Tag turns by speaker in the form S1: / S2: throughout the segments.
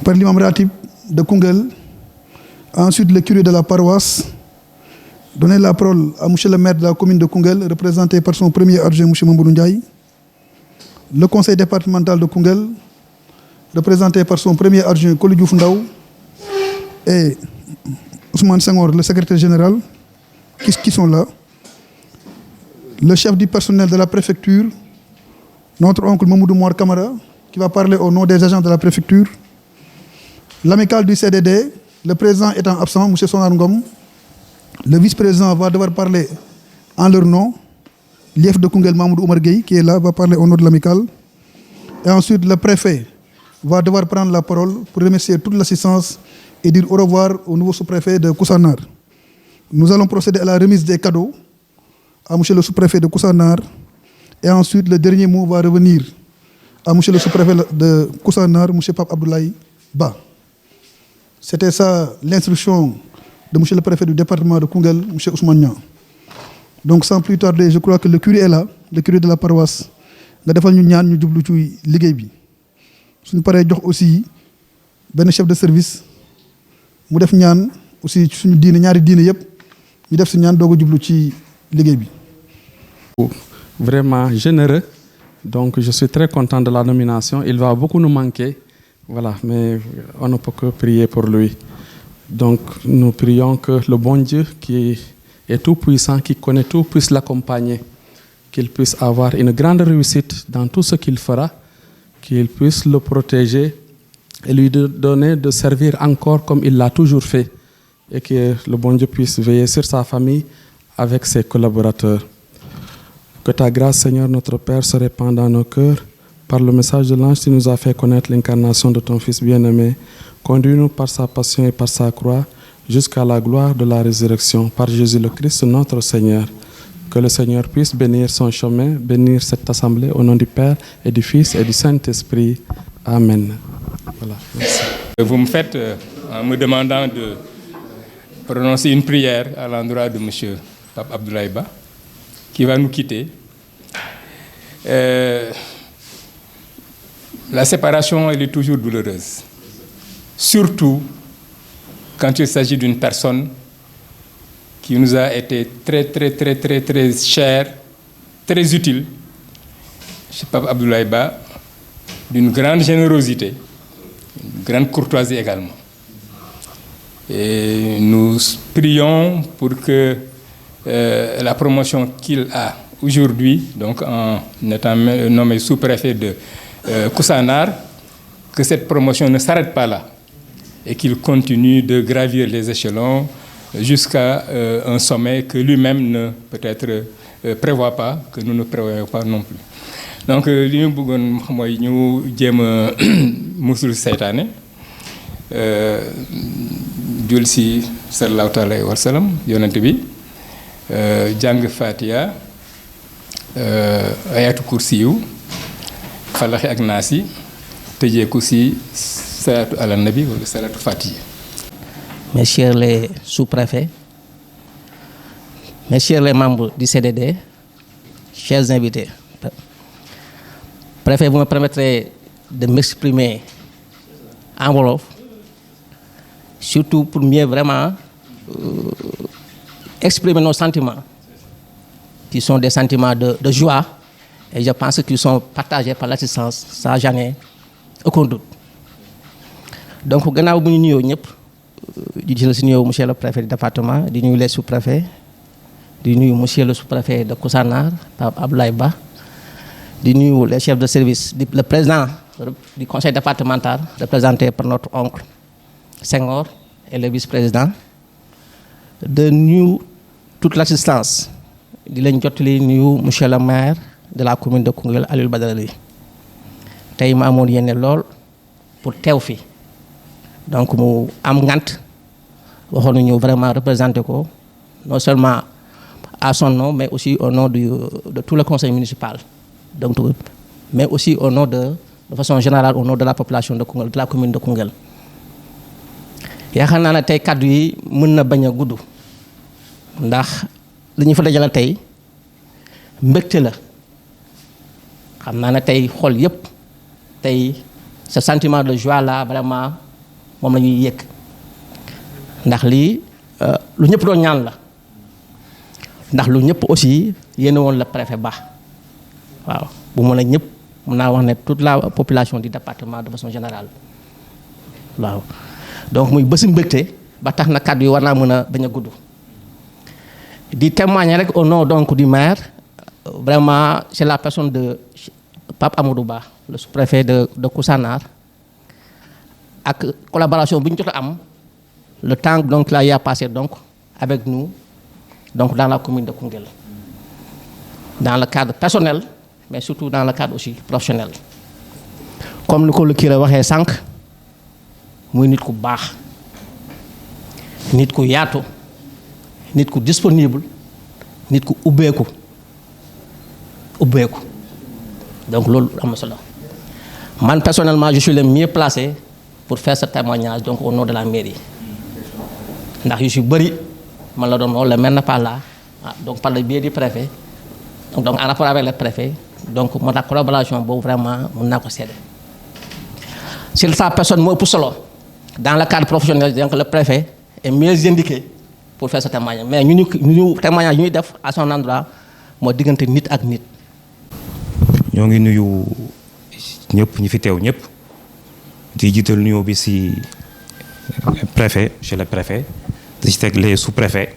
S1: Par l'imam Ratib de Koungheul, ensuite le curé de la paroisse, donner la parole à M. le maire de la commune de Koungheul, représenté par son premier adjoint, M. Mamadou Ndiaye, le conseil départemental de Koungheul, représenté par son premier adjoint, Koli Diouf Ndaw, et Ousmane Senghor, le secrétaire général, qui sont là, le chef du personnel de la préfecture, notre oncle Mamoudou Mouar Kamara, qui va parler au nom des agents de la préfecture, l'amicale du CDD, le président étant absent, M. Sonar Ngom, le vice-président va devoir parler en leur nom, l'IF de Koungheul Mamoudou Oumar Gueye, qui est là, va parler au nom de l'amicale, et ensuite le préfet va devoir prendre la parole pour remercier toute l'assistance et dire au revoir au nouveau sous-préfet de Koussanar. Nous allons procéder à la remise des cadeaux à M. le sous-préfet de Koussanar, et ensuite le dernier mot va revenir à M. le sous-préfet de Koussanar, M. Pape Abdoulaye Ba. C'était ça l'instruction de M. le préfet du département de Koungheul, M. Ousmane Niang. Donc sans plus tarder, je crois que le curé est là, le curé de la paroisse. Nga defal ñu ñaan ñu jublu ci liggéey bi. Suñu paree jox aussi benn chef de service mu def ñaan aussi suñu diine ñaari diine yépp ñu def ci ñaan doog a jublu ci liggéey bi.
S2: Vraiment généreux. Donc je suis très content de la nomination. Il va beaucoup nous manquer. Voilà, mais on ne peut que prier pour lui. Donc nous prions que le bon Dieu qui est tout puissant, qui connaît tout, puisse l'accompagner, qu'il puisse avoir une grande réussite dans tout ce qu'il fera, qu'il puisse le protéger et lui donner de servir encore comme il l'a toujours fait, et que le bon Dieu puisse veiller sur sa famille avec ses collaborateurs. Que ta grâce, Seigneur notre Père, se répande dans nos cœurs. Par le message de l'ange, tu nous as fait connaître l'incarnation de ton Fils bien-aimé. Conduis-nous par sa passion et par sa croix jusqu'à la gloire de la résurrection. Par Jésus le Christ, notre Seigneur. Que le Seigneur puisse bénir son chemin, bénir cette assemblée au nom du Père et du Fils et du Saint-Esprit. Amen. Voilà, merci.
S3: Vous me faites en me demandant de prononcer une prière à l'endroit de M. Pape Abdoulaye Ba, qui va nous quitter. La séparation, elle est toujours douloureuse. Surtout quand il s'agit d'une personne qui nous a été très chère, très utile. M. Pape Abdoulaye Ba, d'une grande générosité, une grande courtoisie également. Et nous prions pour que la promotion qu'il a aujourd'hui, donc en étant nommé sous-préfet de Koussanar, que cette promotion ne s'arrête pas là et qu'il continue de gravir les échelons jusqu'à un sommet que lui-même ne peut-être prévoit pas, que nous ne prévoyons pas non plus. Donc li ñu bëggoon mooy ñu jéem a musul seytaane jul si sallallahu alayhi wa sallam yonent bi jàng Fatiha ayatu kursi yu falaxi ak naas yi tëjee ko si salatu ala nabi wala salatu Fatiha.
S4: Mes chers les sous-préfets, mes chers les membres du CDD, chers invités, préfet, vous me permettrez de m'exprimer en wolof, surtout pour mieux vraiment exprimer nos sentiments, qui sont des sentiments de joie, et je pense qu'ils sont partagés par l'assistance, sans jamais aucun doute. Donc, gannaaw bu ñu nuyoo ñëpp di jël si nuyoo monsieur le préfet du département, di nuyu les sous-préfets, di nuyu monsieur le sous-préfet de Koussanar, Pape Abdoulaye Ba, di nuyu les chefs de service, le président du conseil départemental, représenté par notre oncle Senghor et le vice-président, de nuyu toute l'assistance, di leen jottali nuyu monsieur le maire de la commune de Koungheul, Aliou Badara Ly. Tey ma amoon yéene lool pour teew fi, donc mu am ngant waxoon nañu vraiment représenté ko non seulement à son nom mais aussi au nom de tout le conseil municipal, donc mais aussi au nom de façon générale au nom de la population de Koungheul, de la commune de Koungheul. Yaakaar naa ne tey kaddu yi mën na bañ a gudd ndax li ñu fa dajale tey mbégte la. Xam naa ne tey xol yépp tey ce sentiment de joie là vraiment moom la ñuy yëg ndax lii lu ñëpp doon ñaan la ndax lu ñëpp aussi yéene woon la préfet Ba waaw bu mën a ñëpp mën naa wax ne toute la population du département de façon générale waaw donc muy bési mbégte ba tax na kàddu yi war naa mën a bañ a gudd di témoigner rek au nom donc du maire vraiment c'est la personne de Pape Amadou Ba le sous-préfet de Koussanar ak collaboration bi ñu jot a am le temps donc là y a passé donc avec nous donc dans la commune de Koungheul dans le cadre personnel mais surtout dans le cadre aussi professionnel comme ni ko lu kii waxee sànq muy nit ku baax nit ku yaatu nit ku disponible nit ku ubbeeku donc loolu am na solo man personnellement je suis le mieux placé pour faire ce témoignage donc au nom de la mairie ndax yu si bëri man la doon woo le maire n'est pas là donc par le biais du préfet donc en rapport avec le préfet donc moo tax collaboration boobu vraiment mën naa ko seede si sa personne moo ëpp solo dans le cadre professionnel donc le préfet est mieux indiqué pour faire ce témoignage mais ñu témoignage yu ñuy def à son endroit moo diggante nit ak nit.
S5: ñoo ngi nuyu ñëpp ñi fi teew ñëpp di jiital nuyoo bi ci préfet chez le préfet di ci teg les sous-préfets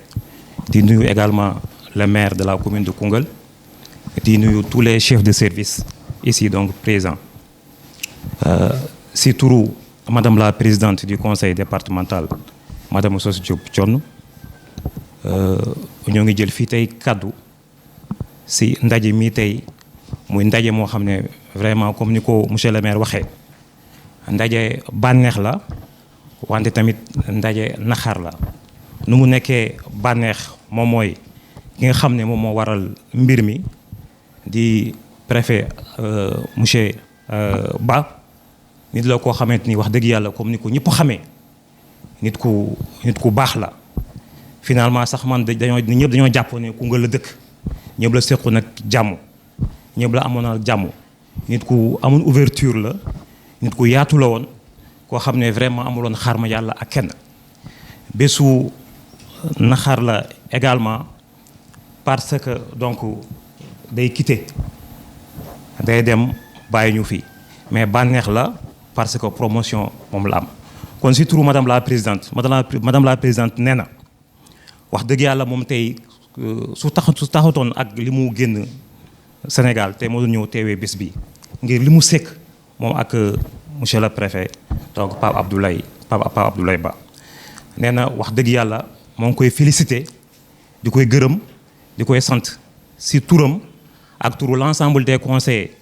S5: di nuyu également le maire de la commune de Koungheul di nuyu tous les chefs de service ici donc présents ci turu madame la présidente du conseil départemental madame Sos Diop Thion ñoo ngi jël fii tey kaddu ci ndaje mi tey muy ndaje moo xam ne vraiment comme ni ko monsieur le maire waxee ndaje bànneex la wante tamit ndaje naxar la nu mu nekkee bànneex moom mooy ki nga xam ne moom moo waral mbir mi di préfet monsieur Ba nit la koo xamante ni wax dëgg yàlla comme ni ko ñëpp xamee nit ku baax la finalement sax man ñëpp dañoo jàpp ne Koungheul la dëkk ñëpp la sequ nag jàmm ñëpp la amoon ak jàmm nit ku amoon ouverture la nit ku yaatu la woon koo xam ne vraiment amuloon xaar ma yàlla ak kenn bésu naxar la également parce que donc day quitter day dem bàyyi ñu fii mais bànneex la parce que promotion moom la am kon si turu madame la présidente madame la présidente nee na wax dëgg yàlla moom tey su taxatoon ak li mu génn Sénégal tey moo doon ñëw teewee bés bi ngir li mu sekk moom ak monsieur le préfet donc Pape Abdoulaye Ba nee na wax dëgg yàlla moo ngi koy féliciter di koy gërëm di koy sant si turam ak turu l'ensemble des conseillers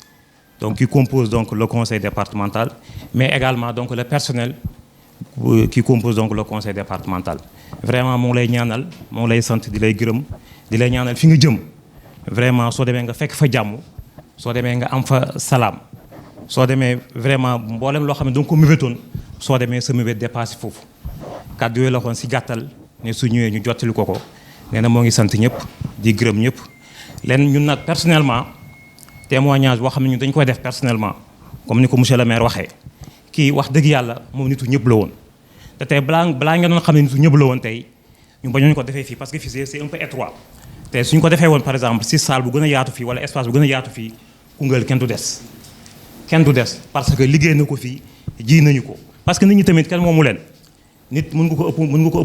S5: donc qui composent donc le conseil départemental mais également donc le personnel qui compose donc le conseil départemental vraiment moo ngi lay ñaanal moo ngi lay sant di lay gërëm di lay ñaanal fi nga jëm vraiment soo demee nga fekk fa jàmm soo demee nga am fa salaam soo demee vraiment mboolem loo xam ne danga ko mébétoon soo demee sa mébét dépassé foofu kàddu yooyu la xoon si gàttal ne su ñëwee ñu jottali ko nee na moo ngi sant ñëpp di gërëm ñëpp leen ñun nag personnellement témoignage boo xam ne ñun dañ koy def personnellement comme ni ko monsieur le maire waxee kii wax dëgg yàlla moom nitu ñëpp la woon te tey balaa nga doon xam ne nitu ñëpp la woon tey ñu bañoon ko defee fii parce que fii c'est un peu étroit te suñu ko defee woon par exemple si salle bu gën a yaatu fii wala espace bu gën a yaatu fii Koungheul kenn du des parce que liggéey na ko fii ji nañu ko parce que nit ñi tamit kenn moomu leen nit mën nga ko ëpp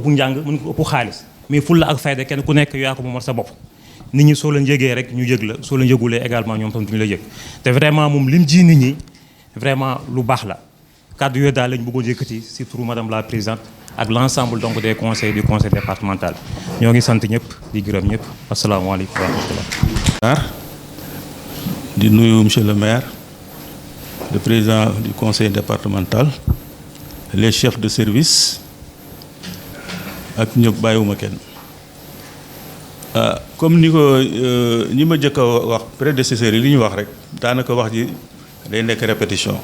S5: njàng mën nga ko ëpp xaalis mais fulla ak fayda kenn ku nekk yaa ko moomal sa bopp nit ñi soo leen yëgee rek ñu yëg la soo leen yëgulee également ñoom tam duñu la yëg te vraiment moom lim ji nit ñi vraiment lu baax la kàddu yooyu daal lañ bëggoon yëkkati si turu madame la présidente ak l'ensemble donc des conseils du conseil départemental ñoo ngi sant ñëpp di gërëm ñëpp asalaamaaleykum wa rahmatullah
S6: di nuyu monsieur le maire le président du conseil départemental les chefs de service ak ñëpp bàyyiwuma kenn comme ni ko ñi ma jëkk a wax prédécesseurs yi li ñu wax rek daanaka wax ji day nekk répétition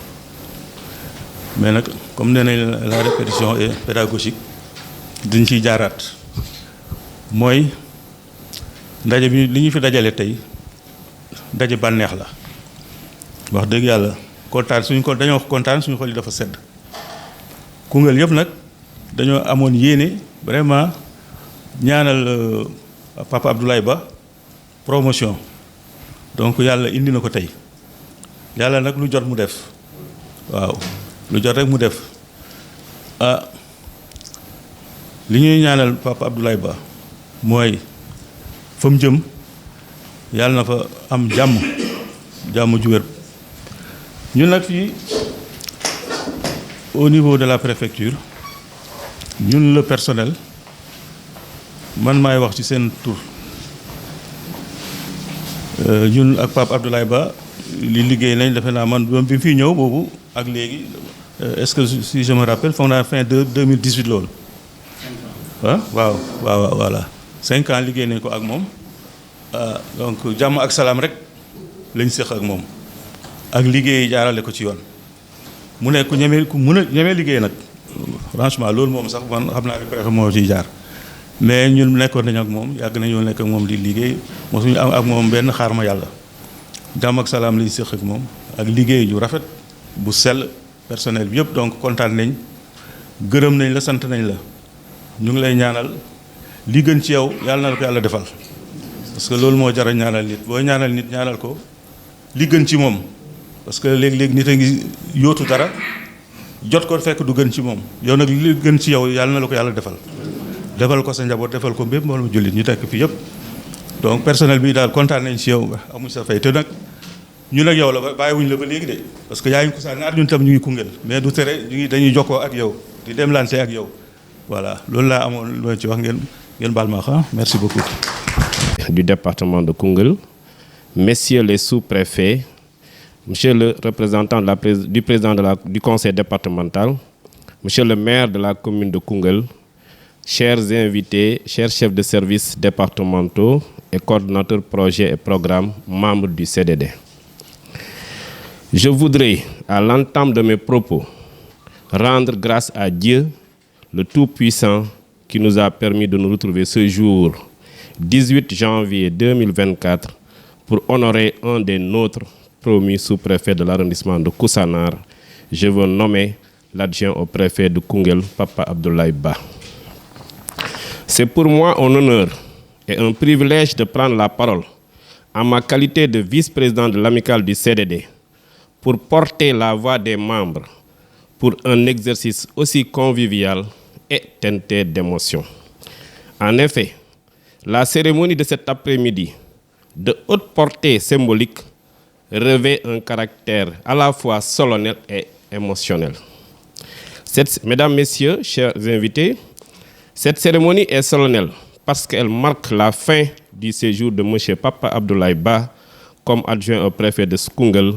S6: mais nag comme nee nañ la répétition est pédagogique duñ ciy jaaraat mooy ndaje bi li ñu fi dajale tey ndaje bànneex la wax dëgg yàlla kontaan dañoo kontaan suñu xol yi dafa sedd Koungheul yëpp nag dañoo amoon yéene vraiment ñaanal Papa Abdoulaye Ba promotion donc yàlla indi na ko tey yàlla nag lu jot mu def waaw lu jot rek mu def li ñuy ñaanal Papa Abdoulaye Ba mooy fa mu jëm yàlla na fa am jàmm ju wér ñun nag fii au niveau de la préfecture ñun le personnel man maay wax ci seen tur ñun ak Pape Abdoulaye Ba li liggéey nañ defe naa man bi fii ñëw boobu ak léegi est-ce que si je me rappelle foog naa fin de 2018 loolu waaw voilà 5 ans liggéey nañ ko ak moom donc jàmm ak salaam rek lañ séq ak moom ak liggéey jaarale ko ci yoon mu nekk ku mun a ñemee liggéey nag franchement loolu moom sax man xam naa ne préfet moo ciy jaar mais ñun nekkoon nañu ak moom yàgg nañoo nekk ak moom di liggéey mosuñu am ak moom benn xaar ma yàlla jàmm ak salaam lañ séq ak moom ak liggéey ju rafet bu sell personnel bi yëpp donc kontaan nañ gërëm nañ la sant nañ la ñu ngi lay ñaanal li gën ci yow yàlla na la ko yàlla defal parce que loolu moo jar a ñaanal nit booy ñaanal nit ñaanal ko li gën ci moom parce que léegi-léegi nit a ngi yóotu dara jot ko fekk du gën ci moom yow nag li gën ci yow yàlla na la ko yàlla defal ko sa njaboot defal ko mbépp mbooloo mu jullit ñu tekk fii yëpp donc personnel bi daal kontaan nañ ci yow amuñ sa fay te nag ñun ak yow la bàyyiwuñ la ba léegi de parce que yaa ngi Koussanar ñun tam ñu ngi Koungheul mais du tere dañuy jokkoo ak yow di demlante ak yow voilà loolu laa amoon lu ci wax ngeen baal ma xam merci beaucoup.
S7: Du département de Koungheul, messieurs les sous-préfets, monsieur le représentant du président du conseil départemental, monsieur le maire de la commune de Koungheul, chers invités, chers chefs de services départementaux et coordonnateurs projets et programmes, membres du CDD. Je voudrais, à l'entame de mes propos, rendre grâce à Dieu, le Tout-Puissant, qui nous a permis de nous retrouver ce jour, 18 janvier 2024, pour honorer un des nôtres promis sous-préfet de l'arrondissement de Koussanar. Je veux nommer l'adjoint au préfet de Koungheul, Papa Abdoulaye Ba. C'est pour moi un honneur et un privilège de prendre la parole en ma qualité de vice-président de l'amicale du CDD pour porter la voix des membres pour un exercice aussi convivial et teinté d'émotion. En effet, la cérémonie de cet après-midi, de haute portée symbolique, revêt un caractère à la fois solennel et émotionnel. Mesdames, Messieurs, chers invités, cette cérémonie est solennelle parce qu'elle marque la fin du séjour de M. Papa Abdoulaye Ba comme adjoint au préfet de Koungheul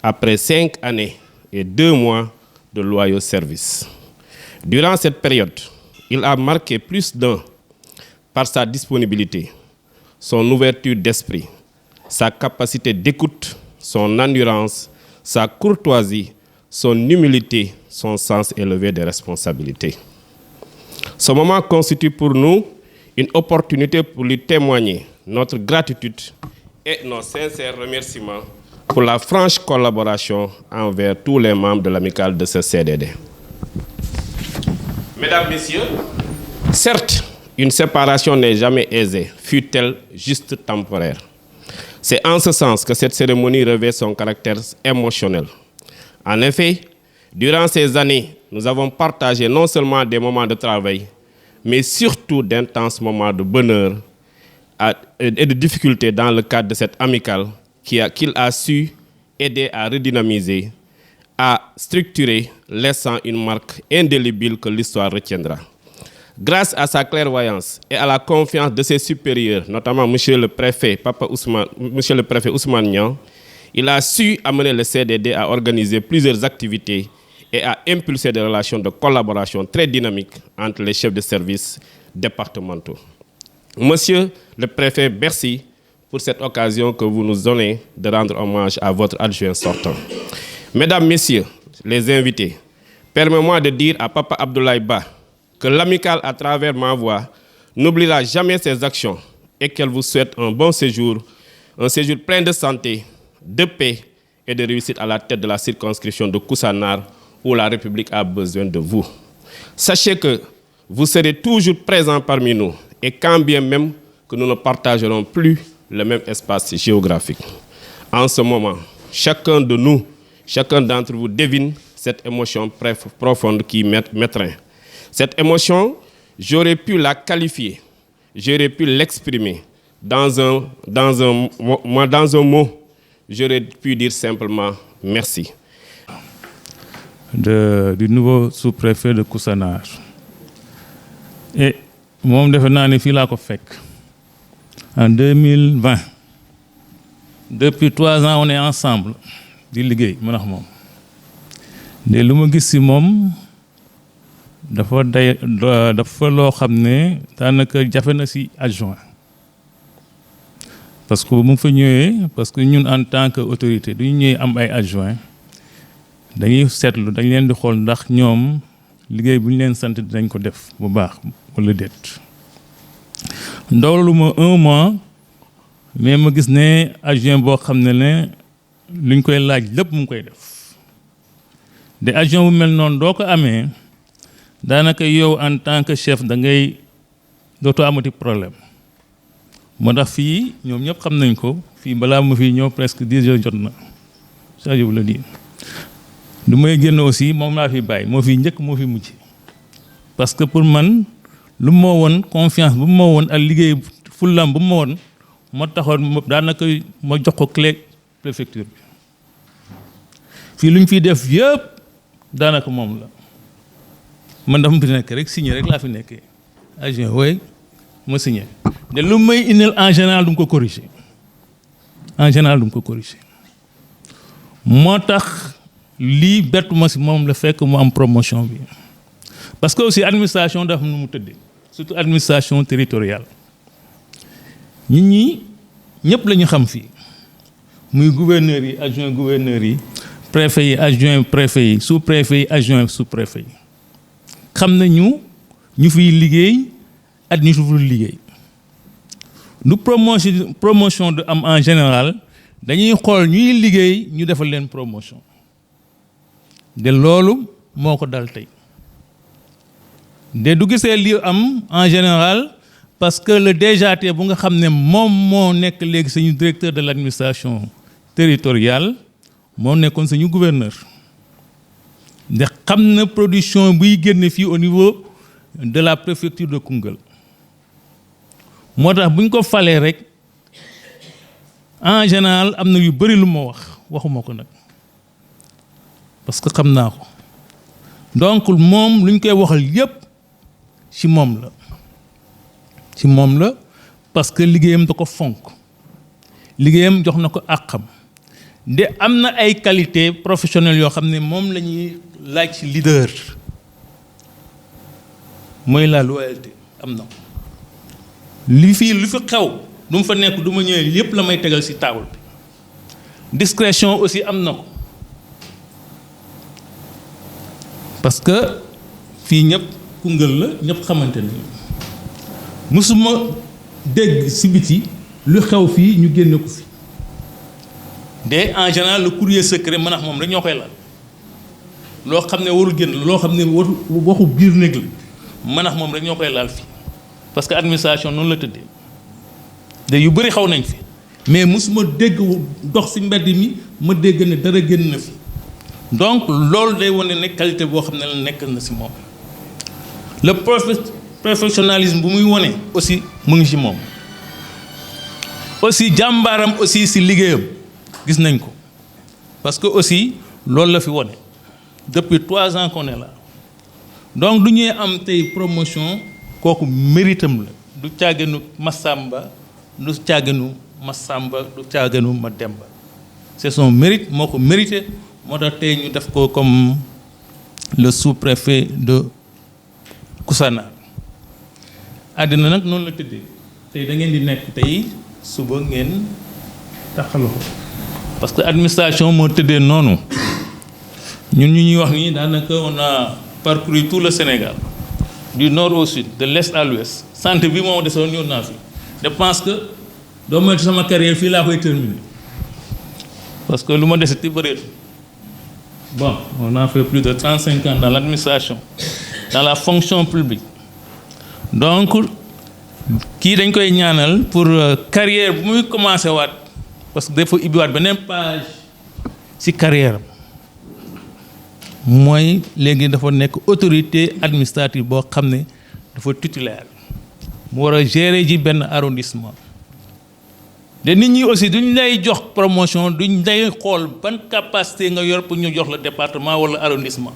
S7: après 5 années et 2 mois de loyaux services. Durant cette période, il a marqué plus d'un par sa disponibilité, son ouverture d'esprit, sa capacité d'écoute, son endurance, sa courtoisie, son humilité, son sens élevé des responsabilités. Ce moment constitue pour nous une opportunité pour lui témoigner notre gratitude et nos sincères remerciements pour la franche collaboration envers tous les membres de l'amicale de ce CDD. Mesdames, Messieurs, certes, une séparation n'est jamais aisée, fût-elle juste temporaire. C'est en ce sens que cette cérémonie revêt son caractère émotionnel. En effet, durant ces années, nous avons partagé non seulement des moments de travail, mais surtout d'intenses moments de bonheur et de difficultés dans le cadre de cette amicale qu'il a su aider à redynamiser, à structurer, laissant une marque indélébile que l'histoire retiendra. Grâce à sa clairvoyance et à la confiance de ses supérieurs, notamment M. le préfet Ousmane Niang, il a su amener le CDD à organiser plusieurs activités et à impulser des relations de collaboration très dynamiques entre les chefs de service départementaux. Monsieur le préfet, merci pour cette occasion que vous nous donnez de rendre hommage à votre adjoint sortant. Mesdames, Messieurs, les invités, permettez-moi de dire à Papa Abdoulaye Ba que l'amicale, à travers ma voix, n'oubliera jamais ses actions et qu'elle vous souhaite un bon séjour, un séjour plein de santé, de paix et de réussite à la tête de la circonscription de Koussanar où la République a besoin de vous. Sachez que vous serez toujours présents parmi nous, et quand bien même que nous ne partagerons plus le même espace géographique. En ce moment, chacun de nous, chacun d'entre vous devine cette émotion profonde qui m'étreint. Cette émotion, j'aurais pu la qualifier, j'aurais pu l'exprimer dans un mot, j'aurais pu dire simplement merci.
S8: Du nouveau sous-préfet de Koussanar. Et moi, en 2020, depuis 3 ans, on est ensemble. Di liggéey man ak moom de lu ma gis ci moom dafa loo xam ne daanaka jafe na ci adjoint parce que bu mu fa ñëwee parce que ñun en tant que autorité du ñu ñëwee am ay adjoint dañuy seetlu dañ leen di xool ndax ñoom liggéey bu ñu leen sant dinañ ko def bu baax wala déet ndawlu ma 1 mois mais ma gis ne adjoint boo xam ne luñ koy laaj lépp mu ngi koy def de adjoint bu mel noonu doo ko amee daanaka yow en tant que chef da ngay dootoo amati problème moo tax fii ñoom ñëpp xam nañ ko fii balaa ma fii ñëw presque 10 heures jot na ça je vous le dis du may génn aussi moom laa fi bàyyi moo fi njëkk moo fi mujj parce que pour man lu ma woon confiance bu ma woon ak liggéey fullam bu ma woon moo taxoon daanaka ma jox ko clé préfecture bi fii lu ñu fiy def yëpp daanaka moom la man dafa fi nekk rek signé rek laa fi nekkee agent wooy ma signé de lu may indil en général du ko corriger moo tax lii bettu ma si moom la fekk mu am promotion bi parce que aussi administration dafa nu mu tëddee surtout administration territoriale nit ñi ñëpp la ñu xam fii muy gouverneur yi adjoint gouverneur yi préfet yi adjoint préfet yi sous préfet yi adjoint sous préfet yi xam nañu ñu fiy liggéey ak ñu fi liggéey du promotion de am en général dañuy xool ñuy liggéey ñu defal leen promotion de loolu moo ko dal tey de du gisee li am en général parce que le DGT bu nga xam ne moom moo nekk léegi suñu directeur de l'administration territoriale moo nekkoon suñu gouverneur de xam na production buy génne fii au niveau de la préfecture de Koungheul moo tax bu ñu ko falee rek en général am na yu bëri lu ma waxuma ko nag parce que xam naa ko donc moom lu ñu koy waxal yépp ci moom la parce que liggéeyam da ko fonk liggéeyam jox na ko àqam de am na ay qualité professionnelle yoo xam ne moom la ñuy laaj ci leader mooy la loyauté am na ko li fi xew du mu fa nekk du ma ñëwee yépp la may tegal ci table bi discrétion aussi am na ko parce que fii ñëpp Koungheul la ñëpp xamante ne musuma dégg ci biti lu xew fii ñu génne ko fi de en général le courrier secret man ak moom rek ñoo koy laal loo xam ne warul génn loo xam ne waxu biir néeg la man ak moom rek ñoo koy laal fii parce que administration noonu la tëddee de yu bëri xaw nañ fi mais musuma dégg dox ci mbedd mi ma dégg ne dara génn na fi donc loolu day wane ne qualité boo xam ne la nekk na ci moom le professionnalisme bu muy wone aussi mu ngi ci moom aussi jàmbaaram aussi ci liggéeyam gis nañ ko parce que aussi loolu la fi wone depuis 3 ans qu'on est là donc du ñuy am tey promotion kooku méritam la du caaganu Massamba du caaganu Massamba du caaganu Mademba c'est son mérite moo ko mérité moo tax tey ñu def ko comme le sous-préfet de Koussanar àddina nag noonu la tëddee tey da ngeen di nekk tey suba ngeen taxaloo ko parce que administration moo tëddee noonu ñun ñu ñuy wax nii daanaka on a parcouru tout le Sénégal du nord au sud de l'est à l'ouest centre bi moo desoon ñëw naa fi je pense que doo moytu sama carrière fii laa koy terminer parce que lu ma deseti bëreetu bon on a fait plus de 35 ans dans l'administration dans la fonction publique. Donc kii dañ koy ñaanal pour carrière bu muy commencé waat parce que dafa ibbiwaat beneen page ci carrière mooy léegi dafa nekk autorité administrative boo xam ne dafa titulaire mu war a gérer ji benn arrondissement. de nit ñi aussi duñ lay jox promotion duñ lay xool ban capacité nga yor pour ñu jox la département wala arrondissement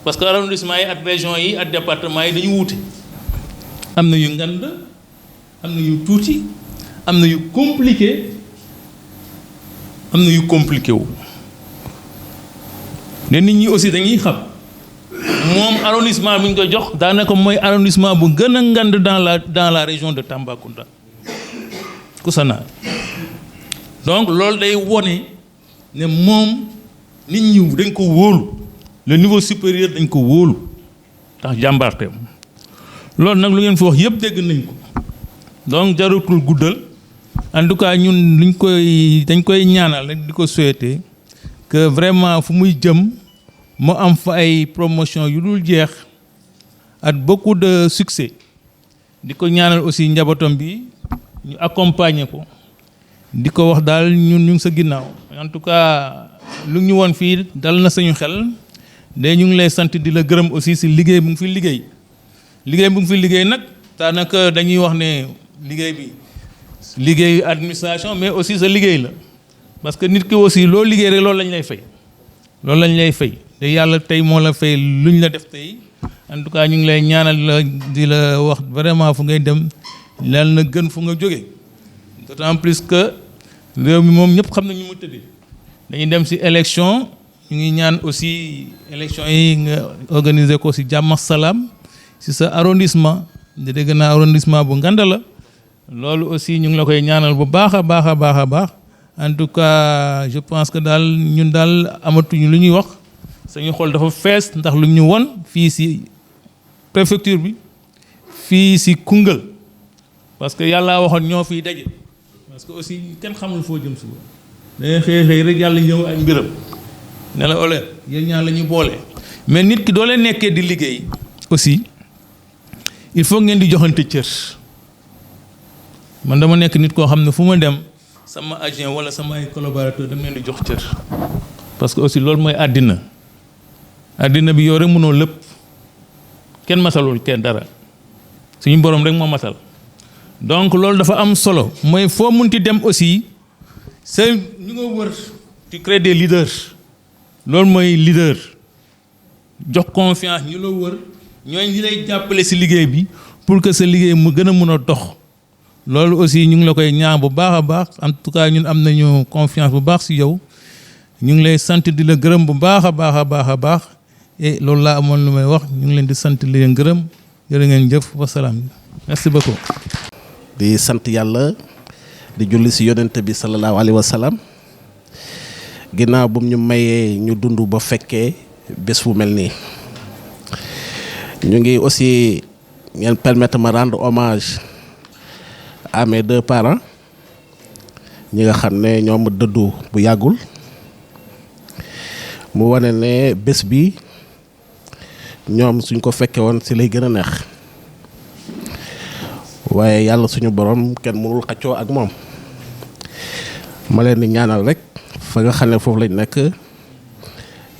S8: parce que arrondissement yi ak région yi ak département yi dañu wuute. am na yu ngand am na yu tuuti am na yu compliqué am na yu compliqué wu ne nit ñi aussi dañuy xam moom arrondissement bi ñu ko jox daanaka mooy arrondissement bu gën a ngand dans la région de Tambacounda Koussanar. Donc loolu day wone ne moom nit ñi dañ ko wóolu le niveau supérieur dañ ko wóolu tax jàmbaarteem loolu nag lu ngeen fi wax yëpp dégg nañ ko donc jarutul guddal en tout cas ñun dañ koy ñaanal rek di ko souhaiter que vraiment fu muy jëm mu am fa ay promotion yu dul jeex ak beaucoup de succès di ko ñaanal aussi njabootam bi ñu accompagner ko di ko wax daal ñun ñu ngi sa ginnaaw en tout cas lu ñu woon fii dal na sañu xel de ñu ngi lay sant di la gërëm aussi si liggéey bu ngi fi liggéey nag daanaka dañuy wax ne liggéey bi liggéey administration mais aussi sa liggéey la parce que nit ki aussi loo liggéey rek loolu lañ lay fay te yàlla tey moo la fay luñ la def tey en tout cas ñu ngi lay ñaanal la di la wax vraiment fu ngay dem lal na gën fu nga jógee d'autant plus que réew mi moom ñëpp xam nañu mu tëddee dañuy dem ci élection ñu ngi ñaan aussi élection yi nga organiser ko ci jàmm ak salaam ci sa arrondissement di dégg naa arrondissement bu nganda la loolu aussi ñu ngi la koy ñaanal bu baax a baax en tout cas je pense que daal ñun daal amatuñu lu ñuy wax suñu xol dafa fees ndax lu ñu won fii ci préfecture bi fii ci Koungheul parce que yàlla waxoon ñoo fiy daje parce que aussi kenn xamul foo jëm suba dangay xëy rek yàlla ñëw ay mbiram ne la ole yéen ñaar la ñu boole mais nit ki doo leen nekkee di liggéey aussi il faut ngeen di joxante cër man dama nekk nit koo xam ne fu ma dem sama agent wala sama ay collaborateur dama leen di jox cër parce que aussi loolu mooy àddina bi yow rek mënoo lépp kenn masalul kenn dara suñu borom rek moo masal donc loolu dafa am solo mooy foo munti dem aussi sa ñu nga wër tu crées des leaders loolu mooy leader jox confiance ñu la wër ñooy ñi lay jàppale ci liggéey bi pour que sa liggéey mu gën a mën a dox loolu aussi ñu ngi la koy ñaan bu baax a baax en tout cas ñun am nañu confiance bu baax ci yow ñu ngi lay sant di la gërëm bu baax a baax et loolu laa amoon lu may wax ñu ngi leen di sant di leen gërëm jërë ngeen jëf wasalaam merci beaucoup.
S9: di sant yàlla di julli ci yonent bi sallallahu alayhi wa sallam ginnaaw bu ñu mayee ñu dund ba fekkee bés fu mel nii ñu ngi aussi ngeen permettre ma rendre hommage à mes deux parents ñi nga xam ne ñoom dëddu bu yàggul mu wane ne bés bi ñoom suñ ko fekkee woon ci lay gën a neex waaye yàlla suñu borom kenn mënul xaccoo ak moom ma leen di ñaanal rek fa nga xam ne foofu lañ nekk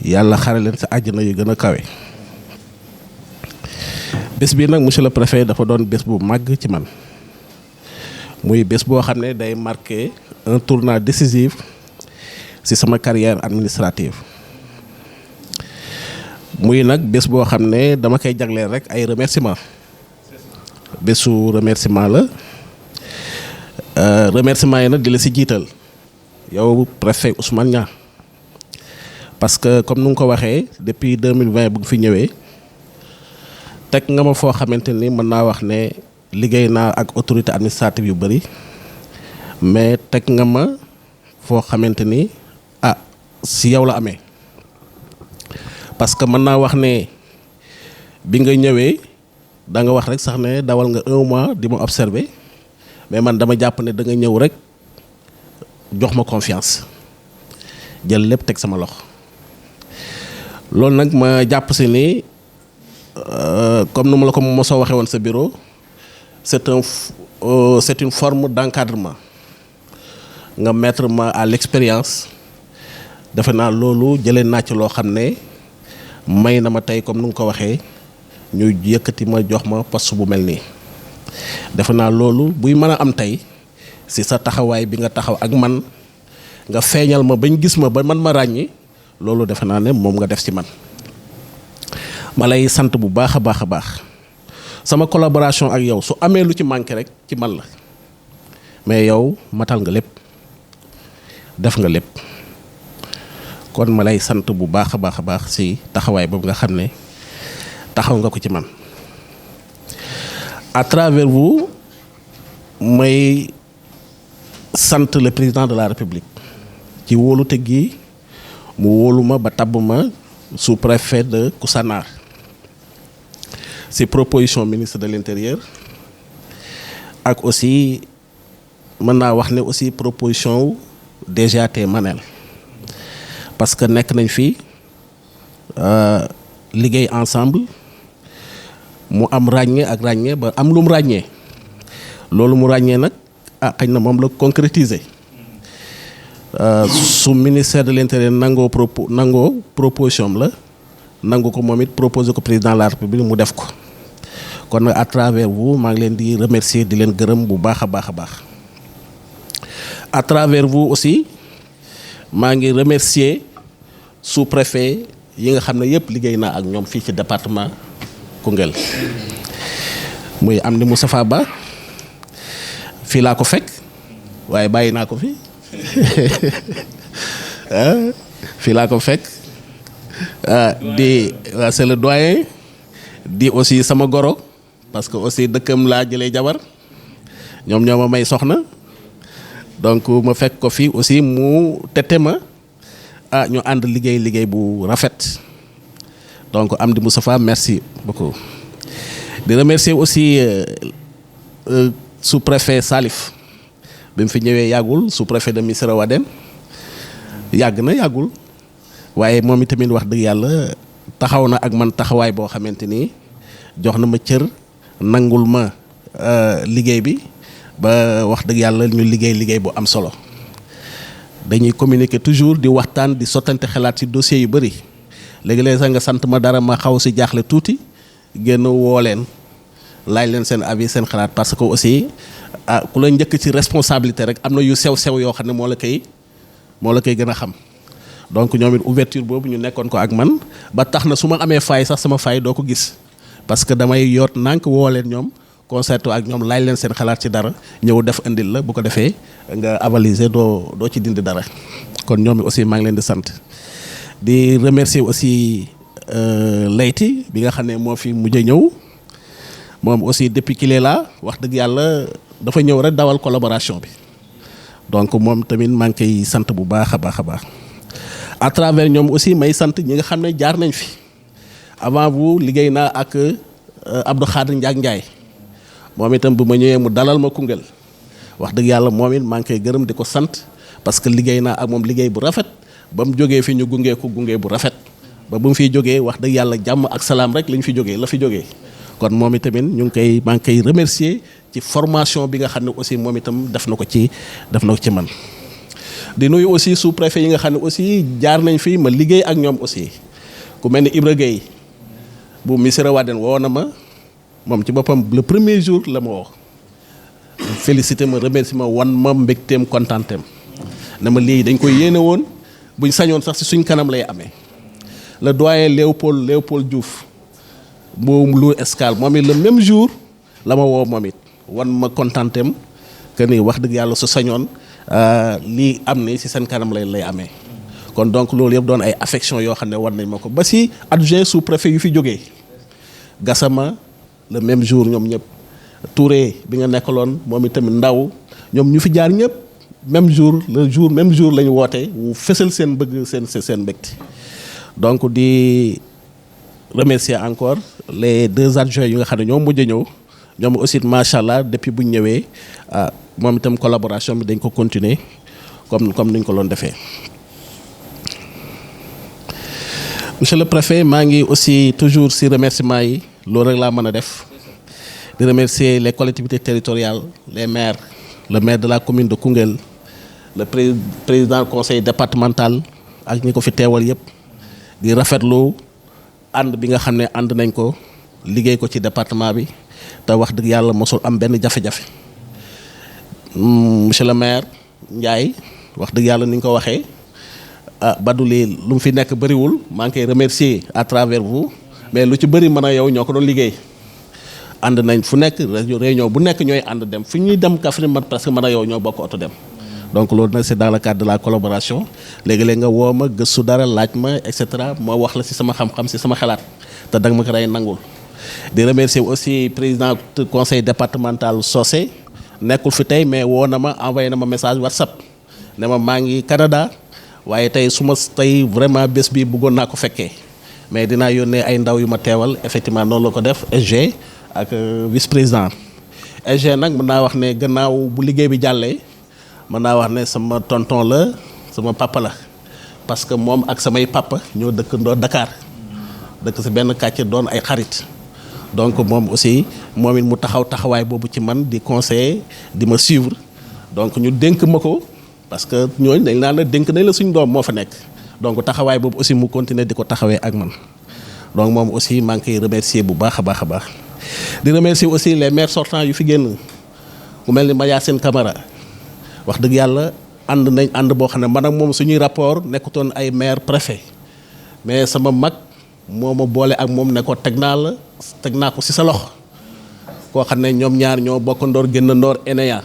S9: yàlla xare leen ci àjjana yu gën a kawe. bés bi nag monsieur le préfet dafa doon bés bu màgg ci man muy bés boo xam ne day marquer un tournant décisif ci sama carrière administrative muy nag bés boo xam ne dama koy jagleel rek ay remerciements. bésu remerciement la remerciement yi nag di la ci jiital yow préfet Ousmane Niang parce que comme nu nga ko waxee depuis 2020 bu fi ñëwee teg nga ma foo xamante ni mën naa wax ne liggéey naa ak autorité administrative yu bari mais teg nga ma foo xamante ni ci yow la amee parce que mën naa wax ne bi nga ñëwee da nga wax rek sax ne dawal nga 1 mois di ma observer mais man dama jàpp ne da nga ñëw rek jox ma confiance jël lépp teg sama loxo loolu nag ma jàpp si ni comme nous l'avons commencé à voir ce bureau, c'est une forme d'encadrement. Nga mettre ma à l'expérience defe naa loolu jëlee naa ci loo xam ne may na ma tey comme nu nga ko waxee ñu yëkkati ma jox ma poste bu mel nii defe naa loolu buy mën a am tey si sa taxawaay bi nga taxaw ak man nga feeñal ma bañ gis ma ba man ma ràññi loolu defe naa ne moom nga def ci man ma lay sant bu baax a baax a baax sama collaboration ak yow su amee lu ci manqué rek ci man la mais yow matal nga lépp def nga lépp kon ma lay sant bu baax a baax si taxawaay boobu nga xam ne taxaw nga ko ci man à travers vous may sant le président de la République ci wóolute gi mu wóolu ma ba tabb ma sous-préfet de Koussanar si proposition ministre de l'Intérieur ak aussi mën naa wax ne aussi proposition DGAT Manel parce que nekk nañ fi liggéey ensemble mu am ràññee ak ràññee ba am lu mu ràññee loolu mu ràññee nag xëy na moom la concrétiser su ministère de l'Intérieur nangoo proposition la nangu ko moom it proposé ko président de la République mu def ko kon nag à travers vous maa ngi leen di remercier di leen gërëm bu baax a baax a baax. À travers vous aussi maa ngi remercier sous-préfet yi nga xam ne yëpp liggéey naa ak ñoom fii ci département Koungheul muy Amdi Moustapha Ba fii laa ko fekk waaye bàyyi naa ko fi fii laa ko fekk di c'est le doyen di aussi sama goro parce que aussi dëkkam laa jëlee jabar ñoom ñoo ma may soxna. donc ma fekk ko fii aussi mu tete ma ñu ànd liggéey bu rafet donc Amdi Moustapha merci beaucoup di remercier aussi sous-préfet Salif bi mu fi ñëwee yàggul sous-préfet de Missirah Wadène yàggul waaye moom itamit wax dëgg yàlla taxaw na ak man taxawaay boo xamante ni jox na ma cër nangul ma liggéey bi ba wax dëgg yàlla ñu liggéey bu am solo dañuy communiquer toujours di waxtaan di sottante xalaat ci dossiers yu bëri léegi-léeg sax nga sant ma dara ma xaw si jaaxle tuuti génn woo leen laaj leen seen avis seen xalaat parce que aussi ku la njëkk ci responsabilité rek am na yu sew yoo xam ne moo la koy gën a xam donc ñoom it ouverture boobu ñu nekkoon ko ak man ba tax na su ma amee faay sax sama faay doo ko gis parce que damay yoot nànk woo leen ñoom concerto ak ñoom laaj leen seen xalaat ci dara ñëw def indil la bu ko defee nga avaliser doo ci dindi dara kon ñoom aussi maa ngi leen di sant di remercier aussi Leyti bi nga xam ne moo fi mujj ñëw moom aussi depuis qu'il est là wax dëgg yàlla dafa ñëw rek dawal collaboration bi donc moom tamit maa ngi koy sant bu baax a baax a baax à travers ñoom aussi may sant ñi nga xam ne jaar nañ fi avant vous liggéey naa ak Abdou Khadir Ndiaye moom itam bu ma ñëwee mu dalal ma Koungheul wax dëgg yàlla moom it maa ngi koy gërëm di ko sant parce que liggéey naa ak moom liggéey bu rafet ba mu jógee fi ñu gunge bu rafet ba bu mu fiy jógee wax dëgg yàlla jàmm ak salaam rek lañ fi jógee la fi jógee kon moom itamit maa ngi koy remercier ci formation bi nga xam ne aussi moom itam def na ko ci man. di nuyu aussi sous-préfet yi nga xam ne aussi jaar nañ fi ma liggéey ak ñoom aussi ku mel ni Ibra Gueye bu Missirah Wadène woo na ma moom ci boppam le premier jour la ma woo félicité ma remercié ma wan ma mbégteem kontaanteem ne ma lii dañ koy yéene woon buñ sañoon sax si suñ kanam lay amee le doyen Léopold Diouf bu Lour Escale moom it le même jour la ma woo moom it wan ma kontaanteem que ni wax dëgg yàlla su sañoon lii am ni si seen kanam lay amee kon donc loolu yëpp doon ay affection yoo xam ne war nañ ma ko ba si adjoint sous-préfet yu fi jógee Gassama le même jour ñoom ñëpp Touré bi nga nekkaloon moom itamit Ndaw ñoom ñu fi jaar ñëpp même jour la ñu woote wu fësal seen bëgg seen mbégte donc di remercier encore les 2 adjoints yu nga xam ne ñoom mujj a ñëw ñoom aussi macha allah depuis bu ñu ñëwee moom itam collaboration bi dañ ko continuer comme ni ñu ko doon defee. monsieur le préfet maa ngi aussi toujours si remerciement yi loolu rek laa mën a def di remercier les collectivités territoriales les maires le maire de la commune de Koungheul le président du conseil départemental ak ñi ko fi teewal yëpp di rafetlu ànd bi nga xam ne ànd nañ ko liggéey ko ci département bi te wax dëgg yàlla mosul am benn jafe-jafe monsieur le maire Ndiaye wax dëgg yàlla ni nga ko waxee Badou lii lu mu fi nekk bëriwul maa ngi koy remercier à travers vous mais lu ci bëri mën a yow ñoo ko doon liggéey ànd nañ fu nekk réunion bu nekk ñooy ànd dem fi ñuy dem Kaffrine man presque mën a yow ñoo bokk oto dem donc loolu nag c'est dans le cadre de la collaboration léegi-léeg nga woo ma gëstu dara laaj ma et cetera moo wax la ci sama xam-xam ci sama xalaat te danga ma ko day nangul di remercier aussi président du conseil départemental Socé nekkul fi tey mais woo na ma envoyé na ma message WhatsApp ne ma maa ngi Canada waaye tey su ma tey vraiment bés bi bëggoon naa ko fekkee mais dinaa yónnee ay ndaw yu ma teewal effectivement noonu la ko def SG ak vice président SG nag mën naa wax ne gannaaw bu liggéey bi jàllee mën naa wax ne sama tonton la sama papa la parce que moom ak samay papa ñoo dëkkandoo Dakar dëkk ci benn quartier doon ay xarit donc moom aussi moom it mu taxawaay boobu ci man di conseiller di ma suivre donc ñu dénk ma ko parce que ñooñu dañ naan la dénk nañ la suñu doom moo fa nekk donc taxawaay boobu aussi mu continuer di ko taxawee ak man donc moom aussi maa ngi koy remercier bu baax a baax a baax di remercier aussi les maires sortants yu fi génn ku mel ni Mayacine Camara wax dëgg yàlla ànd nañ ànd boo xam ne man ak moom suñuy rapport nekkutoon ay maire préfet mais sama mag moo ma boole ak moom ne ko teg naa ko ci sa loxo koo xam ne ñoom ñaar ñoo bokk ndoor génn ndoor ENEA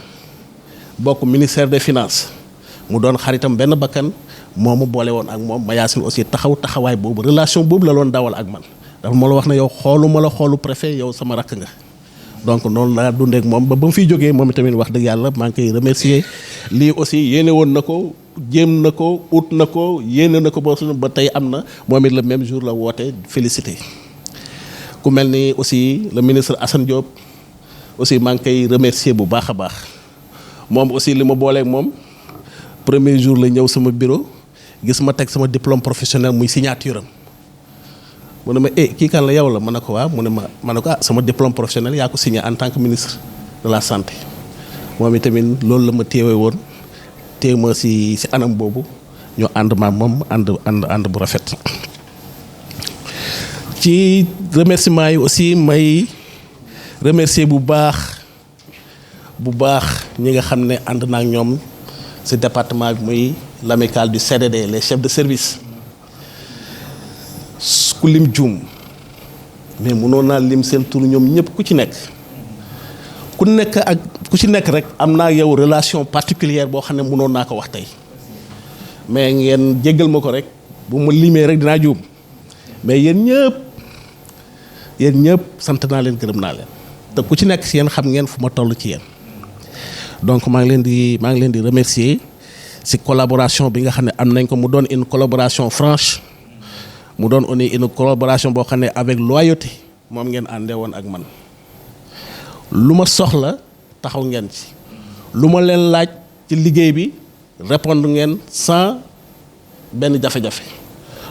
S9: bokk ministère des finances mu doon xaritam benn bakkan moo ma boole woon ak moom Mayacine aussi taxawaay boobu relation boobu la doon dawal ak man dafa ma la wax ne yow xooluma la xoolu préfet yow sama rakk nga donc noonu laa dundee ak moom ba mu fiy jógee moom tamit wax dëgg yàlla maa ngi koy remercier lii aussi yéene woon na ko jéem na ko ut na ko yéene na ko ba tey am na moom it le même jour la woote félicité ku mel ni aussi le ministre Assane Diop aussi maa ngi koy remercier bu baax a baax moom aussi li ma booleeg moom premier jour la ñëw sama bureau gis ma teg sama diplôme professionnel muy signature am mu ne ma kii kan la yow la ma ne ko waaw mu ne ma ne ko sama diplôme professionnel yaa ko signé en tant que ministre de la santé moom itamit loolu la ma téewe woon téew ma si anam boobu ñu ànd ma moom ànd bu rafet. ci remerciement yi aussi may remercier bu baax ñi nga xam ne ànd naa ak ñoom ci département bi muy l'amicale du CDD les chefs de service ku lim juum mais mënoon naa lim seen tur ñoom ñëpp ku ci nekk rek am naa yow relation particulière boo xam ne mënoon naa ko wax tey mais ngeen jéggal ma ko rek bu ma limee rek dinaa juum mais yéen ñëpp sant naa leen gërëm naa leen te ku ci nekk ci yéen xam ngeen fu ma toll ci yéen donc maa ngi leen di remercier ci collaboration bi nga xam ne am nañ ko mu doon une collaboration franche mu doon une collaboration boo xam ne avec loyauté moom ngeen àndee woon ak man lu ma soxla taxaw ngeen ci lu ma leen laaj ci liggéey bi répondre ngeen sans benn jafe-jafe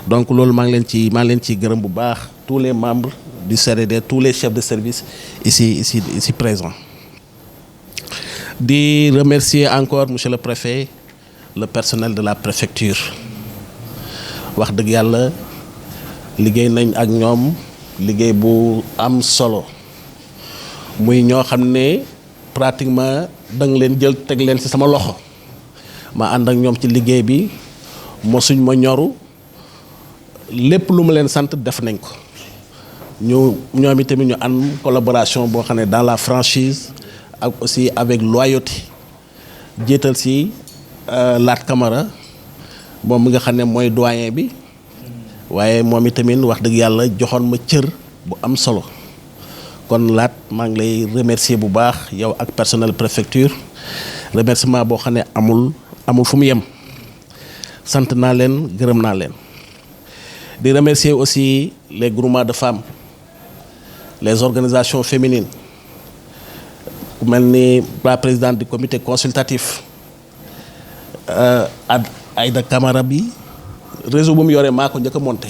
S9: donc loolu maa ngi leen ci gërëm bu baax tous les membres du CRD tous les chefs de service ici présents di remercier encore monsieur le préfet le personnel de la préfecture wax dëgg yàlla liggéey nañ ak ñoom liggéey bu am solo muy ñoo xam ne pratiquement danga leen jël teg leen ci sama loxo ma ànd ak ñoom ci liggéey bi mosuñ ma ñoru lépp lu ma leen sant def nañ ko ñoom itamit ñu am collaboration boo xam ne dans la franchise ak aussi avec loyauté jiital ci Lat Camara moom mi nga xam ne mooy doyen bi waaye moom itamit wax dëgg yàlla joxoon ma cër bu am solo kon Lat maa ngi lay remercier bu baax yow ak personnel préfecture remerciement boo xam ne amul fu mu yem sant naa leen gërëm naa leen di remercier aussi les groupements de femmes les organisations féminines ku mel ni la présidente du comité consultatif Aïda Camara bi réseau bu mu yoree maa ko njëkk a monté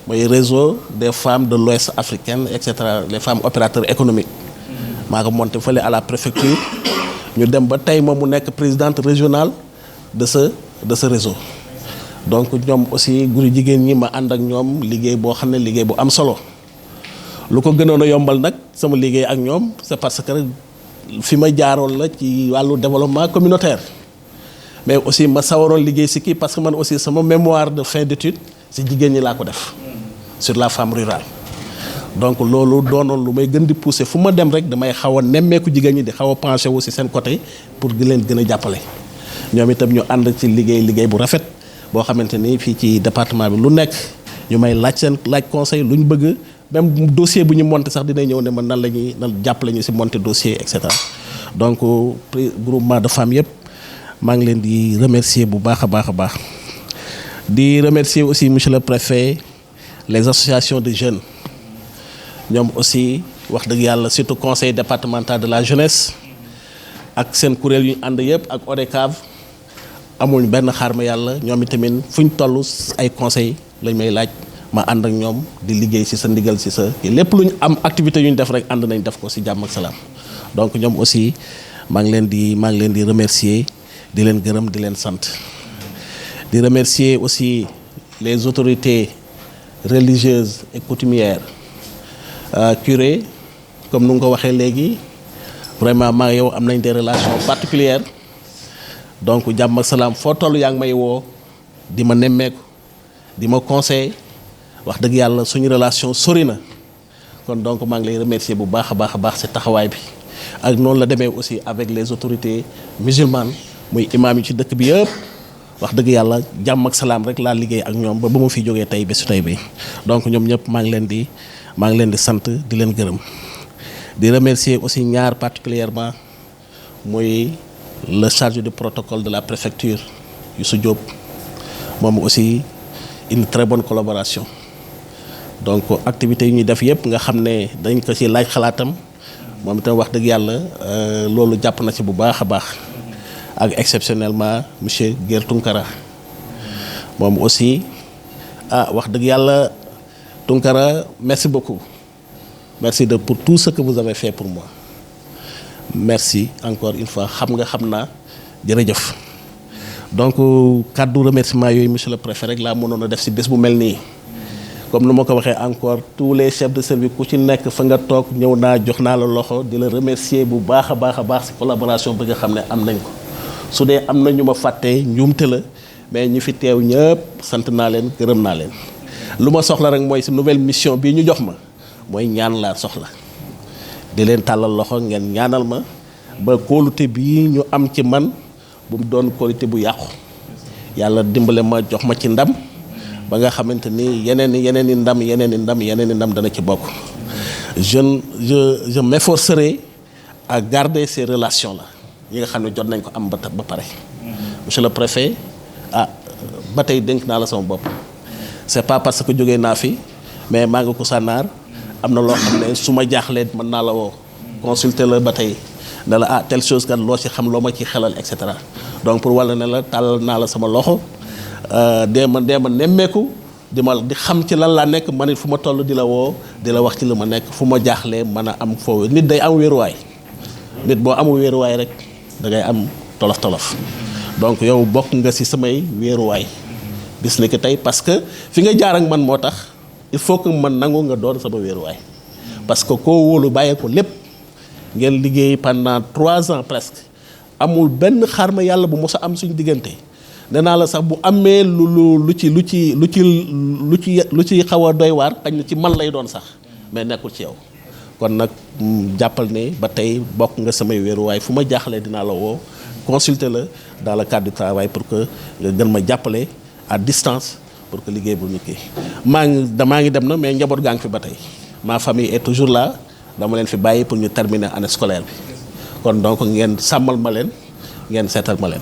S9: mooy réseau des femmes de l'Ouest africaine et cetera les femmes opérateurs économiques maa ko monté fële à la préfecture ñu dem ba tey moom mu nekk présidente régionale de ce réseau. donc ñoom aussi guru jigéen ñi ma ànd ak ñoom liggéey boo xam ne liggéey bu am solo lu ko gënoon a yombal nag sama liggéey ak ñoom c'est parce que fi ma jaaroon la ci wàllu développement communautaire mais aussi ma sawaroon liggéey si kii parce que man aussi sama mémoire de fin d'études si jigéen ñi laa ko def sur la femme rurale. donc loolu doonoon lu may gën di pousser fu ma dem rek damay xaw a nemmeeku jigéen ñi di xaw a penché wu si seen côté pour di leen gën a jàppale ñoom itam ñu ànd ci liggéey bu rafet boo xamante ni fii ci département bi lu nekk ñu may laaj conseil lu ñu bëgg même dossier bu ñu monté sax dina ñëw ne ma nan jàppale ñu si monté dossier et cetera. donc groupement de femmes yëpp maa ngi leen di remercier bu baax a baax di remercier aussi monsieur le préfet les associations de jeunes ñoom aussi wax dëgg yàlla surtout conseil départemental de la jeunesse ak seen kuréel yu ñu ànd yëpp ak ODCAV amuñ benn xaar ma yàlla ñoom itamit fuñ toll ay conseil lañ may laaj ma ànd ak ñoom di liggéey ci sa ndigal ci sa lépp lu ñu am activité yu ñu def rek ànd nañ def ko ci jàmm ak salaam. donc ñoom aussi maa ngi leen di remercier di leen gërëm di leen sant di remercier aussi les autorités religieuses et coutumières curé comme nu nga ko waxee léegi vraiment maa ngi yow am nañ des relations particulières donc jàmm ak salaam foo toll yaa ngi may woo di ma nemmeeku di ma conseil wax dëgg yàlla suñu relation sori na kon donc maa ngi lay remercier bu baax a baax ci taxawaay bi ak noonu la demee aussi avec les autorités musulmanes muy imam yi ci dëkk bi yëpp wax dëgg yàlla jàmm ak salaam rek laa liggéey ak ñoom ba ma fi jógee tey bésu tey bi donc ñoom ñëpp maa ngi leen di sant di leen gërëm di remercier aussi ñaar particulièrement muy le chargé du protocole de la préfecture Youssou Diop moom aussi une très bonne collaboration donc activités yu ñuy def yëpp nga xam ne dañ ko ci laaj xalaatam moom itam wax dëgg yàlla loolu jàpp na ci bu baax a baax ak exceptionnellement monsieur Guère Tunkara moom aussi wax dëgg yàlla Tunkara merci beaucoup merci pour tout ce que vous avez fait pour moi merci encore une fois xam naa jërëjëf donc kàddu remerciement yooyu monsieur le préfet rek laa mënoon a def ci bés bu mel nii comme nu ma ko waxee encore tous les chefs de service ku ci nekk fa nga toog ñëw naa jox naa la loxo di la remercier bu baax a baax ci collaboration bi nga xam ne am nañ ko su dee am na ñu ma fàttee njuumte la mais ñu fi teew ñëpp sant naa leen gërëm naa leen lu ma soxla rek mooy ci nouvelle mission bii ñu jox ma mooy ñaan laa soxla di leen tàllal loxo ngeen ñaanal ma ba kóolute bii ñu am ci man bu mu doon kóolute bu yàqu yàlla dimbale ma jox ma ci ndam ba nga xamante ni yeneen i ndam dana ci bokk je m'efforcerai à garder ces relations là yi nga xam ne jot nañ ko am ba pare monsieur le préfet ba tey dénk naa la sama bopp c'est pas parce que jógee naa fi mais maa ngi Koussanar am na loo xam ne su ma jaaxlee mën naa la woo consulter la ba tey ne la telle chose kat loo ci xam loo ma ci xelal et cetera donc pour walla ne la tàllal naa la sama loxo dee ma nemmeeku di xam ci lan laa nekk man it fu ma toll di la woo di la wax ci la ma nekk fu ma jaaxlee mën a am foo nit day am wéeruwaay nit boo amul wéeruwaay rek da ngay am tolof donc yow bokk nga ci samay wéeruwaay bis ni ki tey parce que fi nga jaar ak man moo tax il faut que man nangu nga doon sama wéeruwaay parce que koo wóolu bàyyee ko lépp ngeen liggéey pendant 3 ans presque amul benn xarma yàlla bu mos a am suñu diggante nee naa la sax bu amee lu ci xaw a doy waar xañ na ci man lay doon sax mais nekkul ci yow kon nag jàppal ne ba tey bokk nga samay wéeruwaay fu ma jaaxlee dinaa la woo consulter la dans le cadre du travail pour que nga gën ma jàppale à distance pour que liggéey bu ñu kii maa ngi dem na mais njaboot gaa ngi fi ba tey ma famille est toujours là dama leen fi bàyyi pour ñu terminer année scolaire bi kon donc ngeen sàmmal ma leen ngeen seetal ma leen